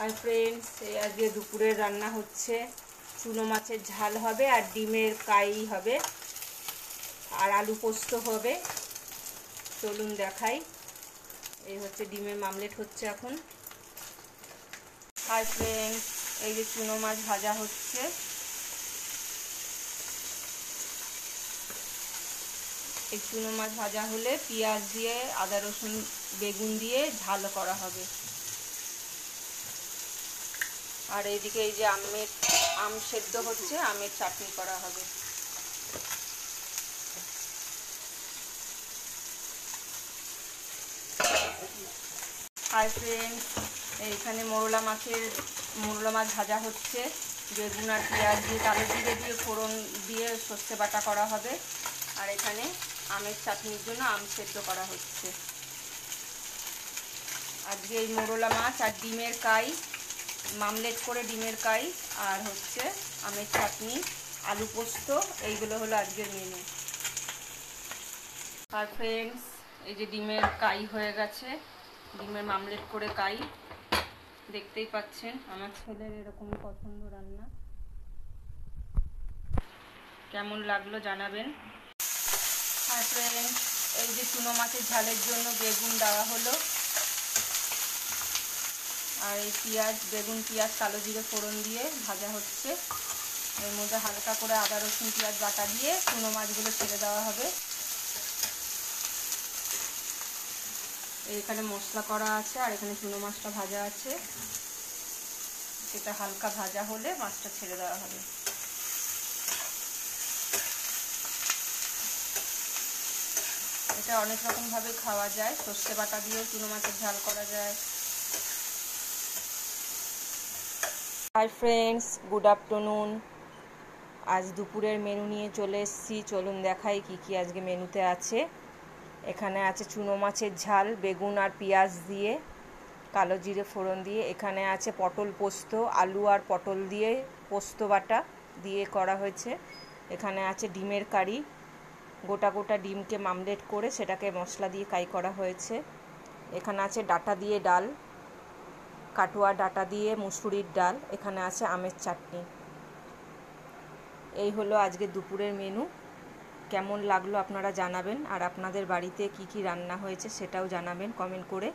আর friends, এই আজকে দুপুরের রান্না হচ্ছে চুনো মাছের ঝাল হবে আর ডিমের কাই হবে আর আলু পোস্ত হবে। চলুন দেখাই। এই হচ্ছে ডিমের মামলেট হচ্ছে এখন। হাই ফ্রেন্ডস, এই যে চুনো মাছ ভাজা হচ্ছে। এই চুনো মাছ ভাজা হলে পেঁয়াজ দিয়ে আদা রসুন বেগুন দিয়ে ঝাল করা হবে। আর এইদিকে এই যে আম সেদ্ধ হচ্ছে, আমের চাটনি করা হবে। হাই ফ্রেন্ডস, এইখানে মোরলা মাছ ভাজা হচ্ছে। বেগুন আর পেঁয়াজ দিয়ে কালো জিরে দিয়ে ফোড়ন দিয়ে সর্ষে বাটা করা হবে। আর এখানে আমের চাটনির জন্য আম সেদ্ধ করা হচ্ছে। আজকে এই মোরলা মাছ আর ডিমের কাই, মামলেট করে ডিমের কাই আর হচ্ছে আমের চাটনি, আলু পোস্ত, এইগুলো হলো আজকের মেনু। আর ফ্রেন্ডস, এই যে ডিমের কাই হয়ে গেছে, ডিমের মামলেট করে কাই। দেখতেই পাচ্ছেন আমার ছেলের এরকমই পছন্দ রান্না। কেমন লাগলো জানাবেন। আর ফ্রেন্ডস, এই যে চুনো মাছের ঝালের জন্য বেগুন দেওয়া হলো। আর এই বেগুন পেঁয়াজ কালো জিরে ফোড়ন দিয়ে ভাজা হচ্ছে। এর মধ্যে হালকা করে আদা রসুন পেঁয়াজ বাটা দিয়ে চুনো মাছগুলো ছেড়ে দেওয়া হবে। এখানে মশলা করা আছে আর এখানে চুনো মাছটা ভাজা আছে। এটা হালকা ভাজা হলে মাছটা ছেড়ে দেওয়া হবে। এটা অনেক রকম ভাবে খাওয়া যায়, সর্ষে বাটা দিয়েও চুনো মাছের ঝাল করা যায়। Hi friends, good afternoon. আজ দুপুরের মেনু নিয়ে চলে এসেছি। চলুন দেখাই কি কি আজকে মেনুতে আছে। এখানে আছে চুনো মাছের ঝাল বেগুন আর পেঁয়াজ দিয়ে কালো জিরে ফোড়ন দিয়ে। এখানে আছে পটল পোস্ত, আলু আর পটল দিয়ে পোস্ত বাটা দিয়ে করা হয়েছে। এখানে আছে ডিমের কারি, গোটা গোটা ডিমকে মামলেট করে সেটাকে মশলা দিয়ে কাই করা হয়েছে। এখানে আছে ডাঁটা দিয়ে ডাল, কাটুয়া ডাঁটা দিয়ে মুসুরির ডাল। এখানে আছে আমের চাটনি। এই হলো আজকে দুপুরের মেনু। কেমন লাগলো আপনারা জানাবেন, আর আপনাদের বাড়িতে কি কি রান্না হয়েছে সেটাও জানাবেন কমেন্ট করে।